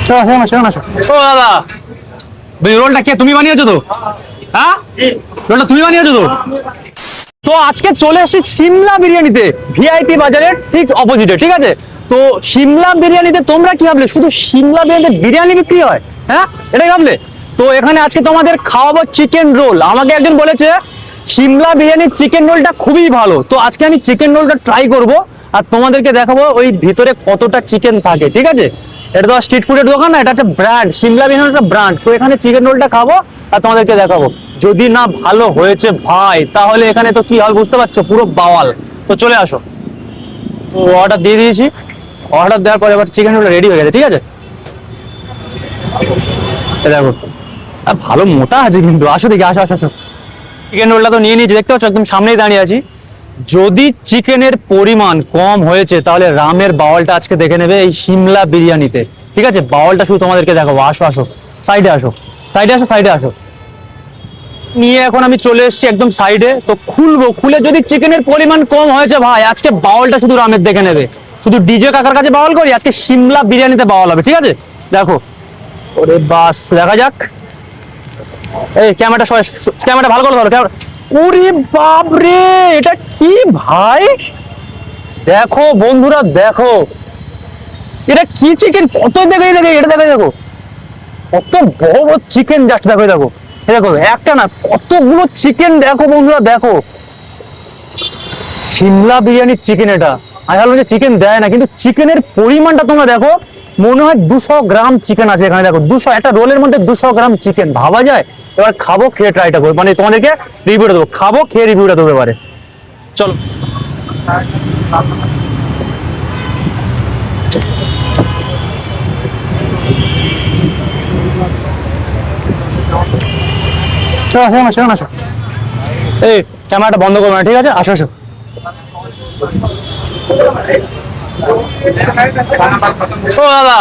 ও দাদা, রোলটা কে তুমি বানিয়েছো তো? হ্যাঁ, রোলটা তুমি বানিয়েছো তো? তো আজকে চলে এসেছি সিমলা বিরিয়ানিতে, ভিআইপি বাজারের ঠিক অপোজিটে। ঠিক আছে, তো সিমলা বিরিয়ানিতে তোমরা কি ভাবলে শুধু সিমলা বিরিয়ানিতে বিরিয়ানি বিক্রি হয়? হ্যাঁ, এটাই ভাবলে? তো এখানে আজকে তোমাদের খাওয়াবো চিকেন রোল। আমাকে একজন বলেছে সিমলা বিরিয়ানির চিকেন রোলটা খুবই ভালো, তো আজকে আমি চিকেন রোলটা ট্রাই করব আর তোমাদেরকে দেখাবো ওই ভিতরে কতটা চিকেন থাকে। ঠিক আছে, এটা তো স্ট্রিট ফুডের দোকান না, এটা একটা ব্র্যান্ড, সিমলা বিরিয়ানি একটা ব্র্যান্ড। তো এখানে চিকেন রোলটা খাবো আর তোমাদেরকে দেখাবো। যদি না ভালো হয়েছে ভাই, তাহলে এখানে তো কি হবে বুঝতে পারছো, পুরো বাওয়াল। তো চলে আসো। তো অর্ডার দিয়ে দিয়েছি, অর্ডার দেওয়ার পরে এবার চিকেন রোলটা রেডি হয়ে গেছে। ঠিক আছে, দেখো আর ভালো মোটা আছে কিন্তু। আসো দেখি, আসো আসো আসো। চিকেন রোলটা তো নিয়ে নিয়েছি, দেখতে পাচ্ছ একদম সামনেই দাঁড়িয়ে আছি। যদি চিকেনের পরিমাণ কম হয়েছে তাহলে রামের বাওয়ালটা আজকে দেখে নেবে এই সিমলা বিরিয়ানিতে। ঠিক আছে, বাওয়ালটা শুধু তোমাদেরকে দেখাবো। আসো আসো, সাইডে আসো, সাইডে আসো, সাইডে আসো। নিয়ে এখন আমি চলে এসেছি একদম সাইডে। তো খুলবো, খুলে যদি চিকেনের পরিমাণ কম হয়েছে ভাই, আজকে বাওয়ালটা শুধু রামের দেখে নেবে। শুধু ডিজে কাকার কাছে বাওয়াল করি, আজকে সিমলা বিরিয়ানিতে বাওয়াল হবে। ঠিক আছে, দেখো। ওরে বাস, দেখা যাক। এই ক্যামেরাটা ক্যামেরাটা ভালো করে ধরো, ক্যামেরা। ওরে বাপ রে, এটা কি ভাই! দেখো বন্ধুরা, দেখো এটা কি চিকেন, কত দেখে দেখে এটা দেখে দেখো, কত বড় বড় চিকেন যাচ্ছে। দেখো দেখো, দেখো একটা না কতগুলো চিকেন। দেখো বন্ধুরা, দেখো সিমলা বিরিয়ানির চিকেন। এটা আমি ভাবলাম যে চিকেন দেয় না, কিন্তু চিকেনের পরিমাণটা তোমরা দেখো। মনে হয় 200 গ্রাম চিকেন আছে এখানে। দেখো 200, একটা রোলের মধ্যে 200 গ্রাম চিকেন, ভাবা যায়? এবার খাবো, খেয়ে ট্রাইটা করবো, মানে তোমাদেরকে রিভিউটা দেবো। খাবো, খেয়ে রিভিউটা দেবো এবারে। চলো। আসো, এই ক্যামেরাটা বন্ধ করবো না, ঠিক আছে? আসো আসো। ও দাদা,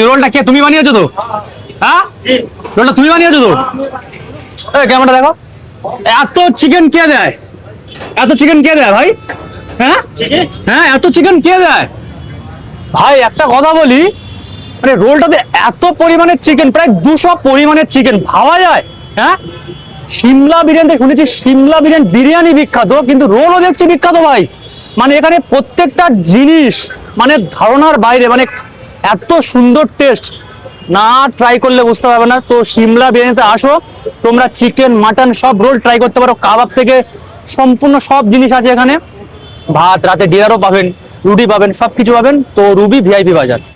রোলটা কে তুমি বানিয়েছো তো? হ্যাঁ, রোলটা তুমি বানিয়েছো তো? এই ক্যামেরাটা দেখো। এত চিকেন কে দেয়? এত চিকেন কে দেয় ভাই? হ্যাঁ হ্যাঁ, এত চিকেন কে দেয় ভাই? একটা কথা বলি, মানে রোলটাতে এত পরিমাণের চিকেন, প্রায় 200 পরিমাণের চিকেন, ভাবা যায়? হ্যাঁ, সিমলা বিরিয়ানি শুনেছি, সিমলা বিরিয়ানি বিখ্যাত, কিন্তু রোলও দেখছি বিখ্যাত ভাই। মানে এখানে প্রত্যেকটা জিনিস মানে ধারণার বাইরে, মানে এত সুন্দর টেস্ট, না ট্রাই করলে বুঝতে পারবে না। তো সিমলা বিরিয়ানিতে আসো তোমরা, চিকেন মাটন সব রোল ট্রাই করতে পারো, কাবাব থেকে সম্পূর্ণ সব জিনিস আছে এখানে। ভাত, রাতে ডিনারও পাবেন, রুটি পাবেন, সবকিছু পাবেন। তো রুবি ভিআইপি বাজার।